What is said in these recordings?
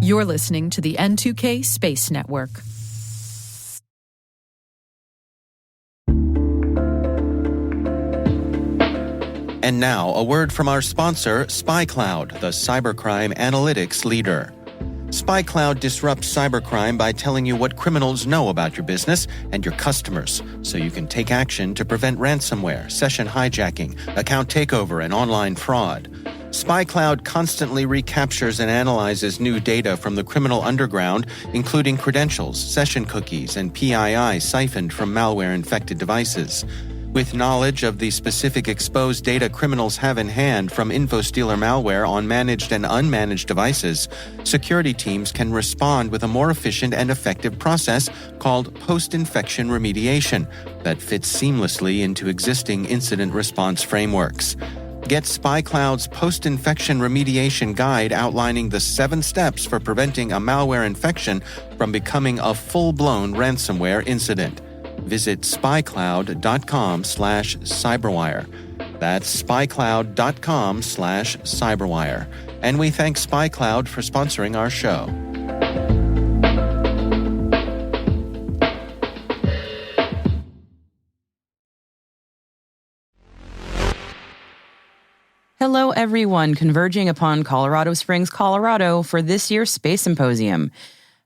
You're listening to the N2K Space Network. And now, a word from our sponsor, SpyCloud, the cybercrime analytics leader. SpyCloud disrupts cybercrime by telling you what criminals know about your business and your customers, so you can take action to prevent ransomware, session hijacking, account takeover, and online fraud. SpyCloud constantly recaptures and analyzes new data from the criminal underground, including credentials, session cookies, and PII siphoned from malware-infected devices. With knowledge of the specific exposed data criminals have in hand from InfoStealer malware on managed and unmanaged devices, security teams can respond with a more efficient and effective process called post-infection remediation that fits seamlessly into existing incident response frameworks. Get SpyCloud's post-infection remediation guide outlining the 7 steps for preventing a malware infection from becoming a full-blown ransomware incident. Visit spycloud.com/cyberwire. That's spycloud.com/cyberwire. And we thank SpyCloud for sponsoring our show. Hello, everyone, converging upon Colorado Springs, Colorado for this year's Space Symposium.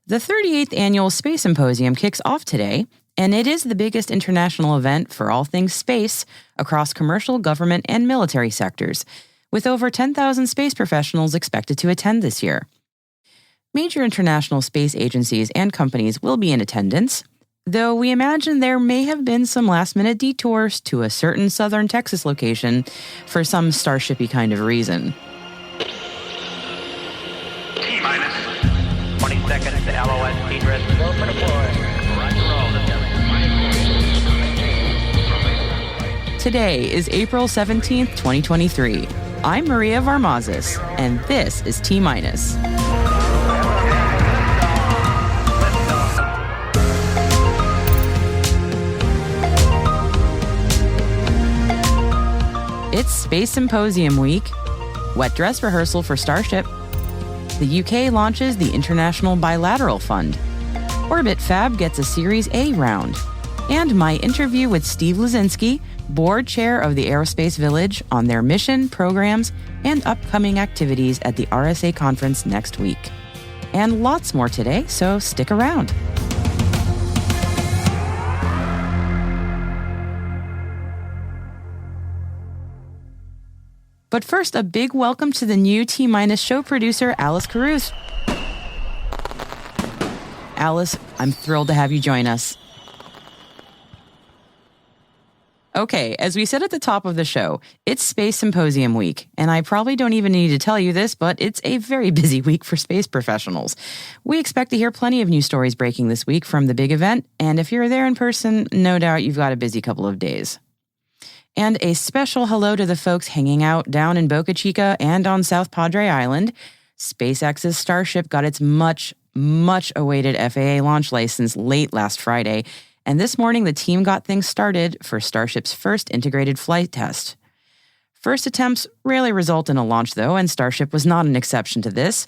The 38th Annual Space Symposium kicks off today, and it is the biggest international event for all things space across commercial, government, and military sectors, with over 10,000 space professionals expected to attend this year. Major international space agencies and companies will be in attendance, though we imagine there may have been some last-minute detours to a certain southern Texas location for some Starship-y kind of reason. T-minus 20 seconds to LOS Egress. Go for deploy. Today is April 17th, 2023. I'm Maria Varmazis, and this is T-minus. It's Space Symposium Week, wet dress rehearsal for Starship. The UK launches the International Bilateral Fund. Orbit Fab gets a Series A round. And my interview with Steve Lazinski, board chair of the Aerospace Village, on their mission, programs, and upcoming activities at the RSA conference next week. And lots more today, so stick around. But first, a big welcome to the new T-minus show producer, Alice Caruth. Alice, I'm thrilled to have you join us. Okay, as we said at the top of the show, it's Space Symposium Week, and I probably don't even need to tell you this, but it's a very busy week for space professionals. We expect to hear plenty of new stories breaking this week from the big event, and if you're there in person, no doubt you've got a busy couple of days. And a special hello to the folks hanging out down in Boca Chica and on South Padre Island. SpaceX's Starship got its much awaited FAA launch license late last Friday, and this morning the team got things started for Starship's first integrated flight test. First attempts rarely result in a launch, though, and Starship was not an exception to this.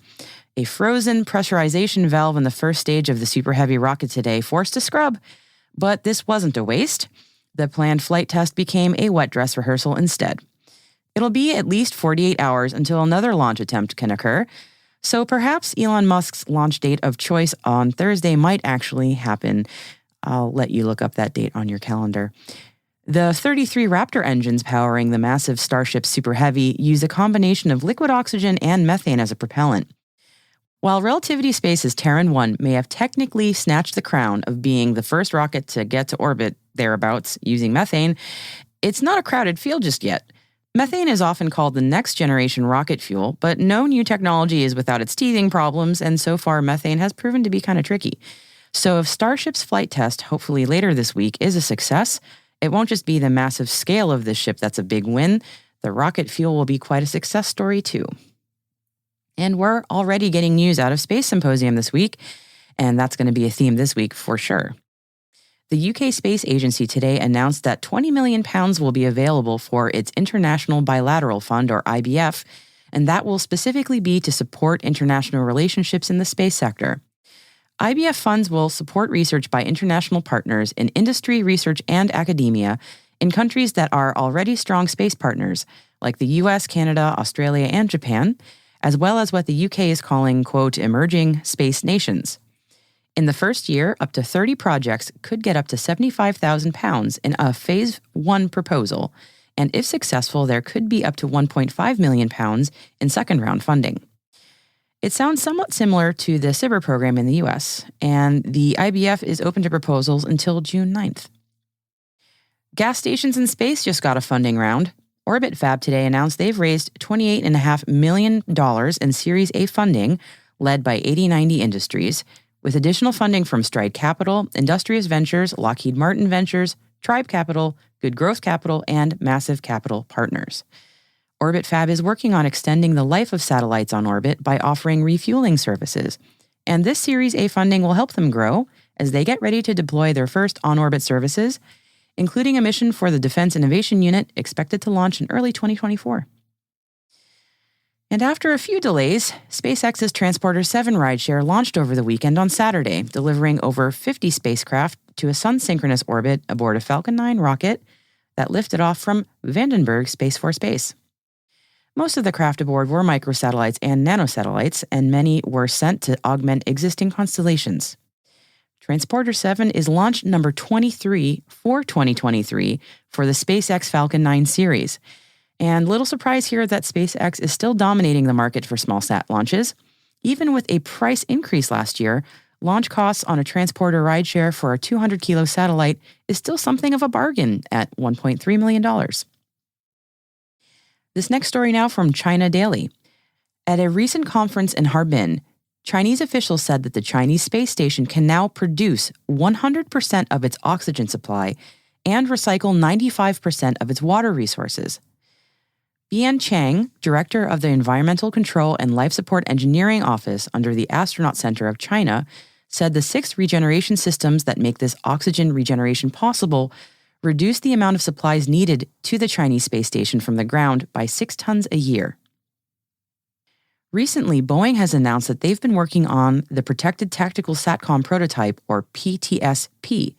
A frozen pressurization valve in the first stage of the Super Heavy rocket today forced a scrub, but this wasn't a waste. The planned flight test became a wet dress rehearsal instead. It'll be at least 48 hours until another launch attempt can occur, so perhaps Elon Musk's launch date of choice on Thursday might actually happen. I'll let you look up that date on your calendar. The 33 Raptor engines powering the massive Starship Super Heavy use a combination of liquid oxygen and methane as a propellant. While Relativity Space's Terran 1 may have technically snatched the crown of being the first rocket to get to orbit thereabouts using methane, it's not a crowded field just yet. Methane is often called the next-generation rocket fuel, but no new technology is without its teething problems, and so far methane has proven to be kind of tricky. So if Starship's flight test, hopefully later this week, is a success, it won't just be the massive scale of this ship that's a big win. The rocket fuel will be quite a success story, too. And we're already getting news out of Space Symposium this week, and that's going to be a theme this week for sure. The UK Space Agency today announced that £20 million will be available for its International Bilateral Fund, or IBF, and that will specifically be to support international relationships in the space sector. IBF funds will support research by international partners in industry, research, and academia in countries that are already strong space partners, like the US, Canada, Australia, and Japan, as well as what the UK is calling, quote, emerging space nations. In the first year, up to 30 projects could get up to £75,000 in a Phase 1 proposal, and if successful, there could be up to £1.5 million in second-round funding. It sounds somewhat similar to the SBIR program in the US, and the IBF is open to proposals until June 9th. Gas stations in space just got a funding round. Orbit Fab today announced they've raised $28.5 million in Series A funding, led by 8090 Industries, with additional funding from Stride Capital, Industrious Ventures, Lockheed Martin Ventures, Tribe Capital, Good Growth Capital, and Massive Capital Partners. Orbit Fab is working on extending the life of satellites on orbit by offering refueling services, and this Series A funding will help them grow as they get ready to deploy their first on-orbit services, including a mission for the Defense Innovation Unit expected to launch in early 2024. And after a few delays, SpaceX's Transporter 7 rideshare launched over the weekend on Saturday, delivering over 50 spacecraft to a sun-synchronous orbit aboard a Falcon 9 rocket that lifted off from Vandenberg Space Force Base. Most of the craft aboard were microsatellites and nanosatellites, and many were sent to augment existing constellations. Transporter 7 is launch number 23 for 2023 for the SpaceX Falcon 9 series. And little surprise here that SpaceX is still dominating the market for small sat launches. Even with a price increase last year, launch costs on a Transporter rideshare for a 200-kilo satellite is still something of a bargain at $1.3 million. This next story now from China Daily. At a recent conference in Harbin, Chinese officials said that the Chinese space station can now produce 100% of its oxygen supply and recycle 95% of its water resources. Bian Chang, director of the Environmental Control and Life Support Engineering Office under the Astronaut Center of China, said the 6 regeneration systems that make this oxygen regeneration possible reduce the amount of supplies needed to the Chinese space station from the ground by 6 tons a year. Recently, Boeing has announced that they've been working on the Protected Tactical Satcom Prototype, or PTSP,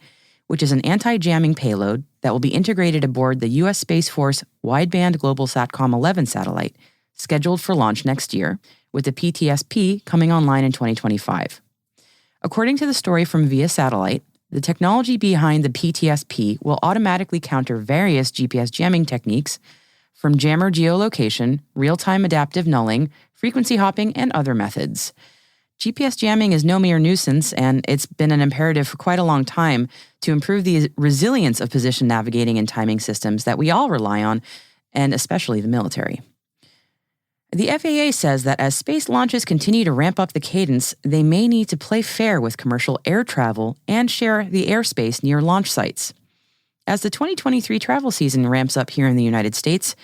which is an anti-jamming payload that will be integrated aboard the U.S. Space Force Wideband Global Satcom 11 satellite, scheduled for launch next year, with the PTSP coming online in 2025. According to the story from Via Satellite, the technology behind the PTSP will automatically counter various GPS jamming techniques, from jammer geolocation, real-time adaptive nulling, frequency hopping, and other methods. GPS jamming is no mere nuisance, and it's been an imperative for quite a long time to improve the resilience of position navigating and timing systems that we all rely on, and especially the military. The FAA says that as space launches continue to ramp up the cadence, they may need to play fair with commercial air travel and share the airspace near launch sites. As the 2023 travel season ramps up here in the United States,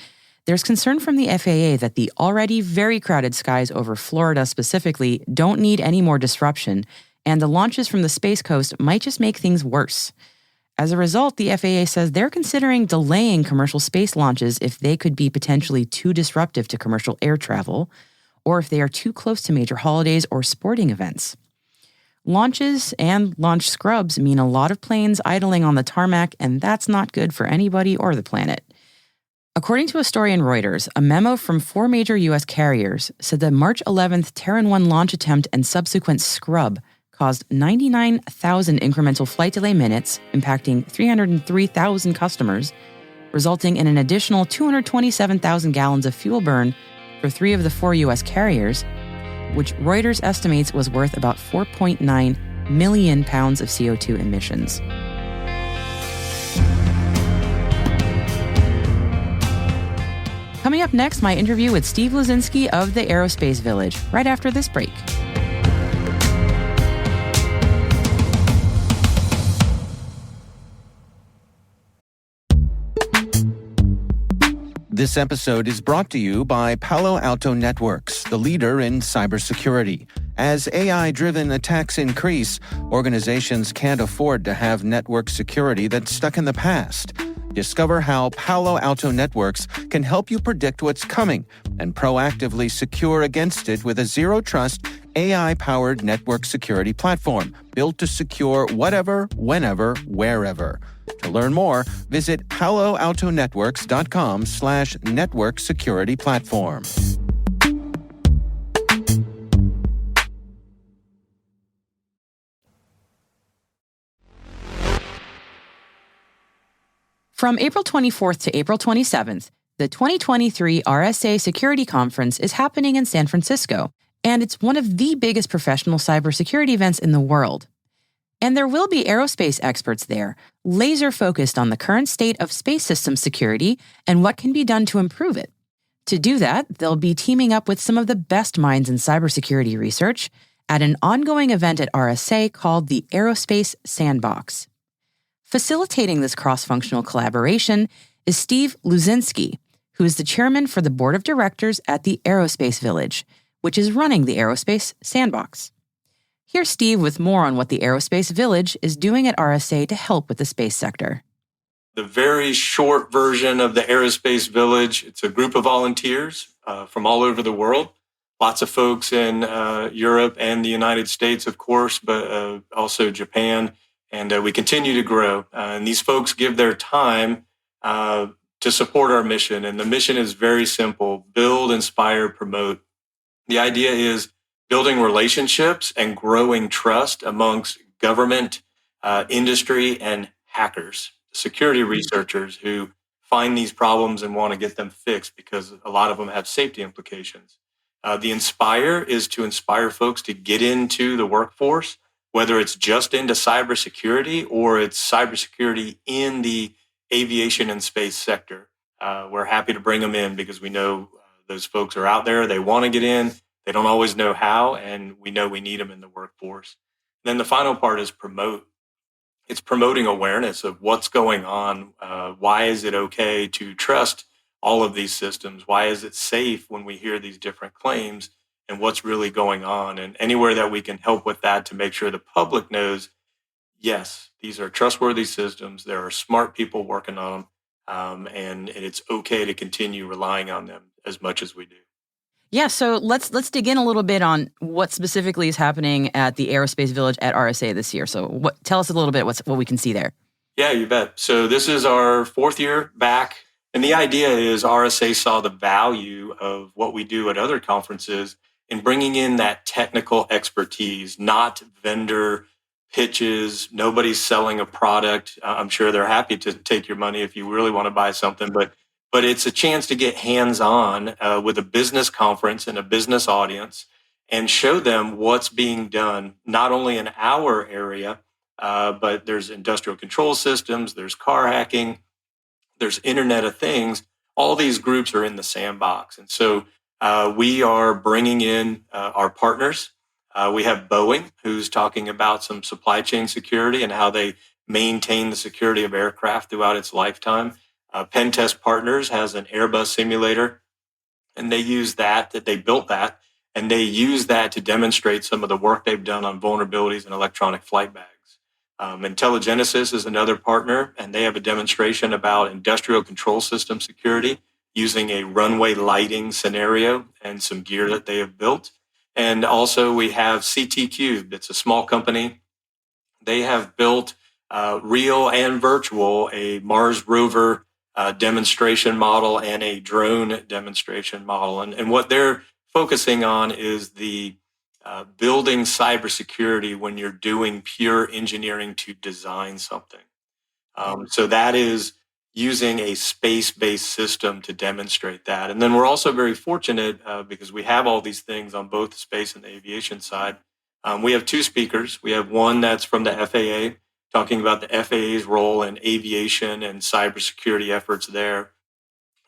there's concern from the FAA that the already very crowded skies over Florida specifically don't need any more disruption, and the launches from the Space Coast might just make things worse. As a result, the FAA says they're considering delaying commercial space launches if they could be potentially too disruptive to commercial air travel, or if they are too close to major holidays or sporting events. Launches and launch scrubs mean a lot of planes idling on the tarmac, and that's not good for anybody or the planet. According to a story in Reuters, a memo from 4 major U.S. carriers said the March 11th Terran 1 launch attempt and subsequent scrub caused 99,000 incremental flight delay minutes, impacting 303,000 customers, resulting in an additional 227,000 gallons of fuel burn for 3 of the 4 U.S. carriers, which Reuters estimates was worth about 4.9 million pounds of CO2 emissions. Coming up next, my interview with Steve Lazinski of the Aerospace Village, right after this break. This episode is brought to you by Palo Alto Networks, the leader in cybersecurity. As AI-driven attacks increase, organizations can't afford to have network security that's stuck in the past. Discover how Palo Alto Networks can help you predict what's coming and proactively secure against it with a zero-trust, AI-powered network security platform built to secure whatever, whenever, wherever. To learn more, visit paloaltonetworks.com/network security platform. From April 24th to April 27th, the 2023 RSA Security Conference is happening in San Francisco, and it's one of the biggest professional cybersecurity events in the world. And there will be aerospace experts there, laser-focused on the current state of space system security and what can be done to improve it. To do that, they'll be teaming up with some of the best minds in cybersecurity research at an ongoing event at RSA called the Aerospace Sandbox. Facilitating this cross-functional collaboration is Steve Luzinski, who is the chairman for the board of directors at the Aerospace Village, which is running the Aerospace Sandbox. Here's Steve with more on what the Aerospace Village is doing at RSA to help with the space sector. The very short version of the Aerospace Village, it's a group of volunteers from all over the world. Lots of folks in Europe and the United States, of course, but also Japan. And we continue to grow. And these folks give their time to support our mission. And the mission is very simple: build, inspire, promote. The idea is building relationships and growing trust amongst government, industry, and hackers, security researchers who find these problems and want to get them fixed because a lot of them have safety implications. The inspire is to inspire folks to get into the workforce, whether it's just into cybersecurity or it's cybersecurity in the aviation and space sector. We're happy to bring them in because we know those folks are out there. They want to get in. They don't always know how, and we know we need them in the workforce. Then the final part is promote. It's promoting awareness of what's going on. Why is it okay to trust all of these systems? Why is it safe when we hear these different claims? And what's really going on, and anywhere that we can help with that to make sure the public knows, yes, these are trustworthy systems. There are smart people working on them, and it's okay to continue relying on them as much as we do. Yeah, so let's dig in a little bit on what specifically is happening at the Aerospace Village at RSA this year. So tell us a little bit what we can see there. Yeah, you bet. So this is our fourth year back, and the idea is RSA saw the value of what we do at other conferences in bringing in that technical expertise, not vendor pitches. Nobody's selling a product. I'm sure they're happy to take your money if you really want to buy something, but it's a chance to get hands-on with a business conference and a business audience and show them what's being done, not only in our area, but there's industrial control systems, there's car hacking, there's Internet of Things. All these groups are in the sandbox. And so we are bringing in our partners. We have Boeing, who's talking about some supply chain security and how they maintain the security of aircraft throughout its lifetime. Pen Test Partners has an Airbus simulator, and they use that they built that, and they use that to demonstrate some of the work they've done on vulnerabilities in electronic flight bags. Intelligenesis is another partner, and they have a demonstration about industrial control system security using a runway lighting scenario and some gear that they have built. And also we have CT Cubed. It's a small company. They have built real and virtual a Mars rover demonstration model and a drone demonstration model. And what they're focusing on is the building cybersecurity when you're doing pure engineering to design something. So that is using a space-based system to demonstrate that. And then we're also very fortunate because we have all these things on both the space and the aviation side. We have two speakers. We have one that's from the FAA, talking about the FAA's role in aviation and cybersecurity efforts there.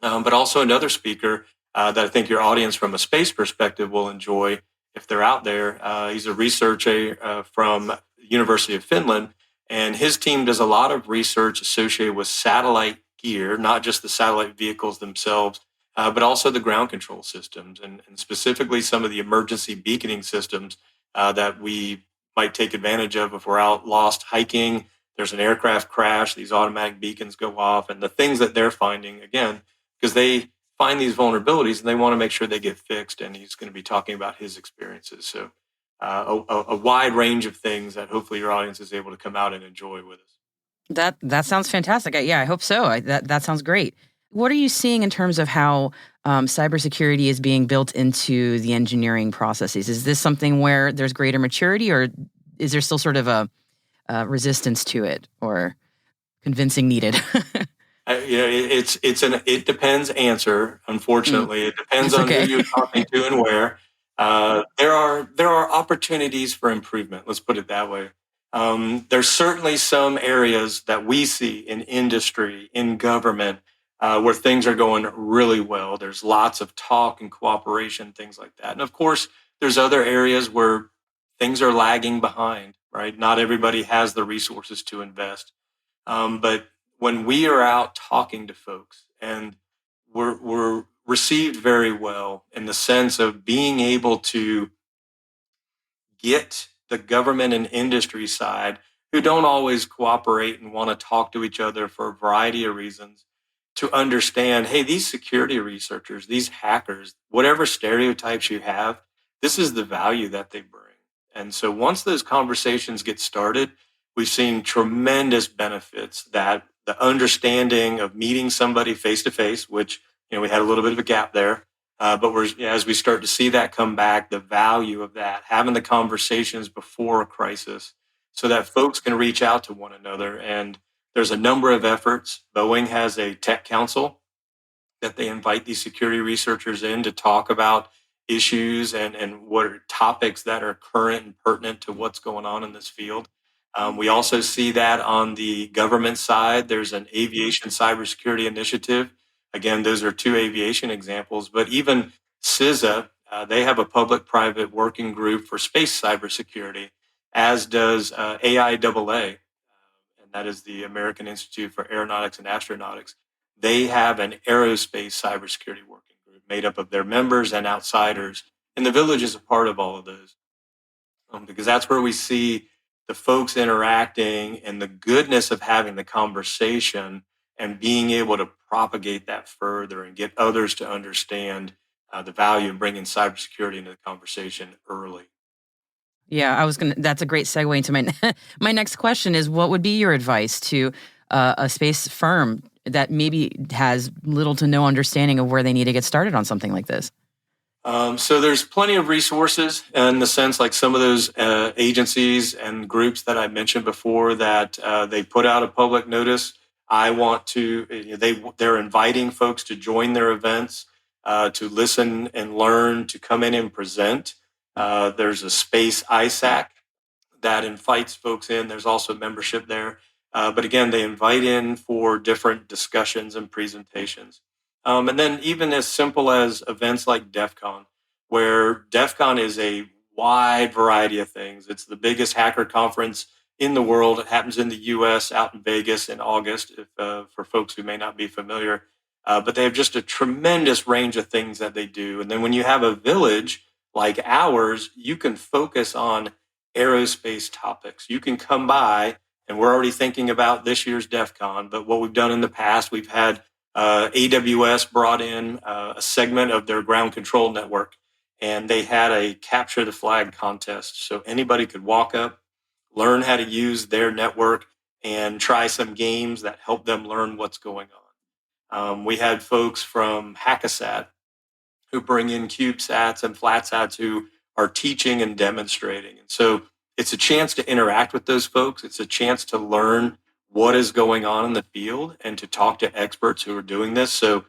But also another speaker that I think your audience from a space perspective will enjoy if they're out there. He's a researcher from the University of Finland, and his team does a lot of research associated with satellite gear, not just the satellite vehicles themselves, but also the ground control systems, and specifically some of the emergency beaconing systems that we might take advantage of if we're out lost hiking. there's an aircraft crash, these automatic beacons go off, and the things that they're finding, again, because they find these vulnerabilities and they want to make sure they get fixed. And he's going to be talking about his experiences. So a wide range of things that hopefully your audience is able to come out and enjoy with us. That sounds fantastic. Yeah, I hope so. That sounds great. What are you seeing in terms of how cybersecurity is being built into the engineering processes? Is this something where there's greater maturity, or is there still sort of a resistance to it, or convincing needed? It depends answer. Unfortunately, it depends on okay. who you're talking to and where. There are opportunities for improvement. Let's put it that way. There's certainly some areas that we see in industry, in government, where things are going really well. There's lots of talk and cooperation, things like that. And of course, there's other areas where things are lagging behind, right? Not everybody has the resources to invest. But when we are out talking to folks, and we're received very well in the sense of being able to get the government and industry side, who don't always cooperate and want to talk to each other for a variety of reasons, to understand, hey, these security researchers, these hackers, whatever stereotypes you have, this is the value that they bring. And so once those conversations get started, we've seen tremendous benefits, that the understanding of meeting somebody face to face, which, we had a little bit of a gap there. But as we start to see that come back, the value of that, having the conversations before a crisis so that folks can reach out to one another. And there's a number of efforts. Boeing has a tech council that they invite these security researchers in to talk about issues and what are topics that are current and pertinent to what's going on in this field. We also see that on the government side. There's an aviation cybersecurity initiative. Again, those are two aviation examples, but even CISA, they have a public-private working group for space cybersecurity, as does AIAA, and that is the American Institute for Aeronautics and Astronautics. They have an aerospace cybersecurity working group made up of their members and outsiders, and the village is a part of all of those, because that's where we see the folks interacting and the goodness of having the conversation and being able to propagate that further and get others to understand the value of bringing cybersecurity into the conversation early. Yeah, that's a great segue into my next question is, what would be your advice to a space firm that maybe has little to no understanding of where they need to get started on something like this? So there's plenty of resources in the sense, like some of those agencies and groups that I mentioned before, that they put out a public notice. They're inviting folks to join their events, to listen and learn, to come in and present. There's a space ISAC that invites folks in. There's also membership there. But again, they invite in for different discussions and presentations. And then even as simple as events like DEF CON, where DEF CON is a wide variety of things. It's the biggest hacker conference in the world. It happens in the US, out in Vegas in August, for folks who may not be familiar. But they have just a tremendous range of things that they do. And then when you have a village like ours, you can focus on aerospace topics. You can come by, and we're already thinking about this year's DEF CON, but what we've done in the past, we've had AWS brought in a segment of their ground control network, and they had a capture the flag contest. So anybody could walk up, learn how to use their network, and try some games that help them learn what's going on. We had folks from Hackasat who bring in CubeSats and FlatSats who are teaching and demonstrating. And so it's a chance to interact with those folks. It's a chance to learn what is going on in the field and to talk to experts who are doing this. So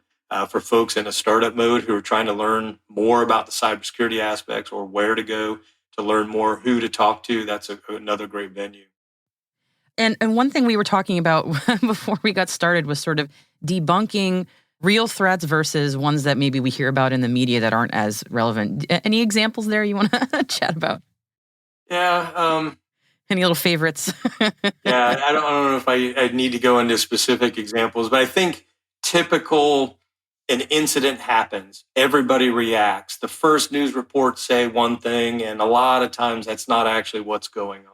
for folks in a startup mode who are trying to learn more about the cybersecurity aspects, or where to go to learn more, who to talk to, that's another great venue. And one thing we were talking about before we got started was sort of debunking real threats versus ones that maybe we hear about in the media that aren't as relevant. Any examples there you want to chat about? Yeah. Any little favorites? Yeah, I don't know if I need to go into specific examples, but I think typical, an incident happens, everybody reacts. The first news reports say one thing, and a lot of times that's not actually what's going on.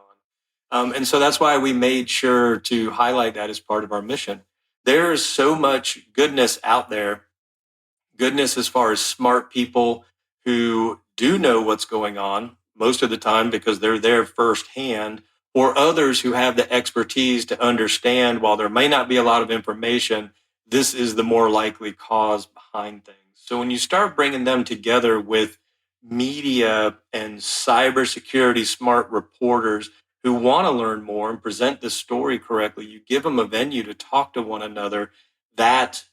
And so that's why we made sure to highlight that as part of our mission. There is so much goodness out there, goodness as far as smart people who do know what's going on most of the time because they're there firsthand, or others who have the expertise to understand while there may not be a lot of information, this is the more likely cause behind things. So when you start bringing them together with media and cybersecurity smart reporters who want to learn more and present the story correctly, you give them a venue to talk to one another. That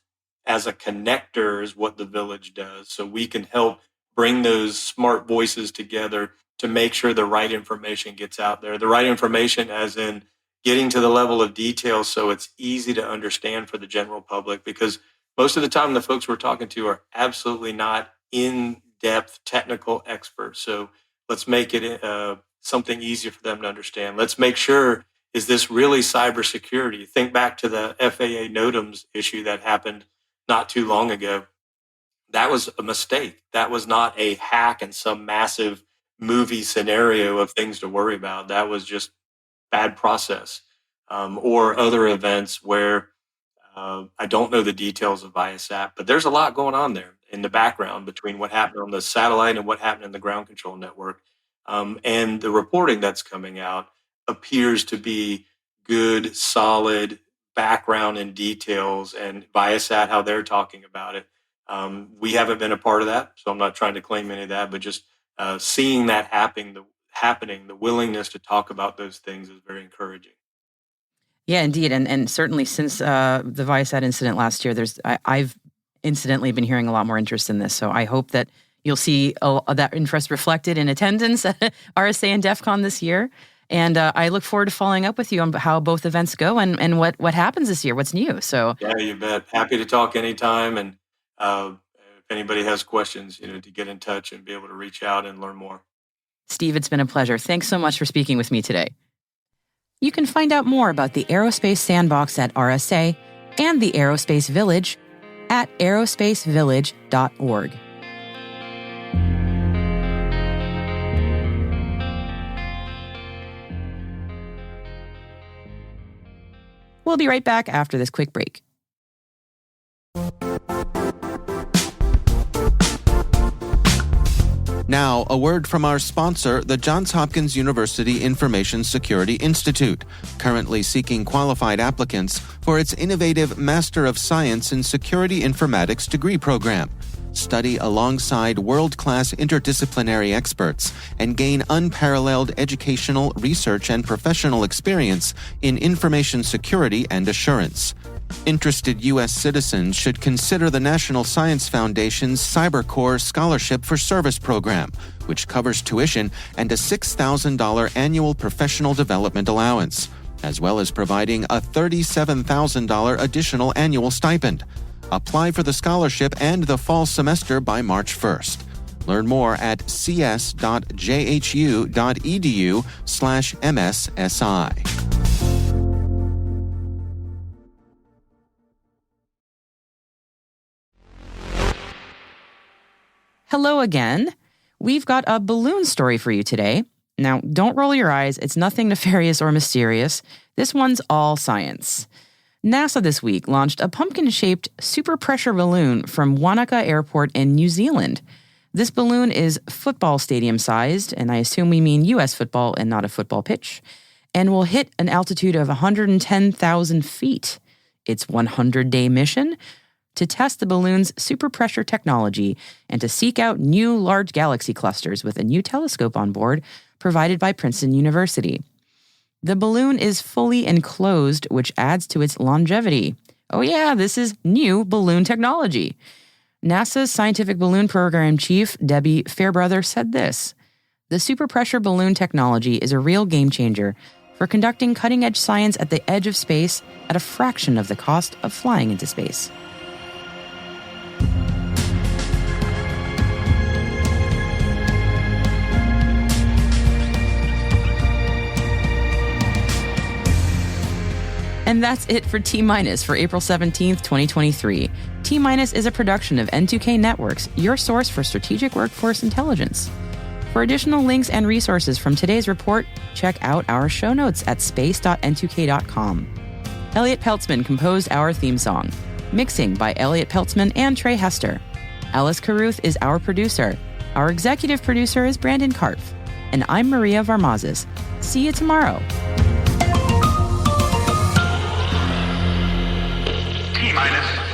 as a connector is what the village does. So we can help bring those smart voices together to make sure the right information gets out there. The right information as in getting to the level of detail so it's easy to understand for the general public, because most of the time the folks we're talking to are absolutely not in-depth technical experts. So let's make it something easier for them to understand. Let's make sure, is this really cybersecurity? Think back to the FAA NOTAMs issue that happened not too long ago. That was a mistake. That was not a hack and some massive movie scenario of things to worry about. That was just bad process. Or other events where I don't know the details of Viasat, but there's a lot going on there in the background between what happened on the satellite and what happened in the ground control network. And the reporting that's coming out appears to be good, solid background and details, and Viasat, how they're talking about it. We haven't been a part of that, so I'm not trying to claim any of that, but just seeing that happening, the willingness to talk about those things is very encouraging. Yeah, indeed. And certainly since the Viasat incident last year, I've incidentally been hearing a lot more interest in this. So I hope that you'll see that interest reflected in attendance at RSA and DEF CON this year. And I look forward to following up with you on how both events go and what happens this year, what's new. So yeah, you bet. Happy to talk anytime. And if anybody has questions, to get in touch and be able to reach out and learn more. Steve, it's been a pleasure. Thanks so much for speaking with me today. You can find out more about the Aerospace Sandbox at RSA and the Aerospace Village at aerospacevillage.org. We'll be right back after this quick break. Now, a word from our sponsor, the Johns Hopkins University Information Security Institute, currently seeking qualified applicants for its innovative Master of Science in Security Informatics degree program. Study alongside world-class interdisciplinary experts and gain unparalleled educational, research, and professional experience in information security and assurance. Interested U.S. citizens should consider the National Science Foundation's CyberCore Scholarship for Service program, which covers tuition and a $6,000 annual professional development allowance, as well as providing a $37,000 additional annual stipend. Apply for the scholarship and the fall semester by March 1st. Learn more at cs.jhu.edu/MSSI. Hello again. We've got a balloon story for you today. Now, don't roll your eyes. It's nothing nefarious or mysterious. This one's all science. NASA this week launched a pumpkin-shaped super-pressure balloon from Wanaka Airport in New Zealand. This balloon is football stadium-sized, and I assume we mean U.S. football and not a football pitch, and will hit an altitude of 110,000 feet. Its 100-day mission? To test the balloon's super-pressure technology and to seek out new large galaxy clusters with a new telescope on board provided by Princeton University. The balloon is fully enclosed, which adds to its longevity. Oh yeah, this is new balloon technology. NASA's Scientific Balloon Program Chief, Debbie Fairbrother, said this: "The superpressure balloon technology is a real game changer for conducting cutting-edge science at the edge of space at a fraction of the cost of flying into space." And that's it for T-Minus for April 17th, 2023. T-Minus is a production of N2K Networks, your source for strategic workforce intelligence. For additional links and resources from today's report, check out our show notes at space.n2k.com. Elliot Peltzman composed our theme song. Mixing by Elliot Peltzman and Trey Hester. Alice Carruth is our producer. Our executive producer is Brandon Karpf. And I'm Maria Varmazes. See you tomorrow. T-minus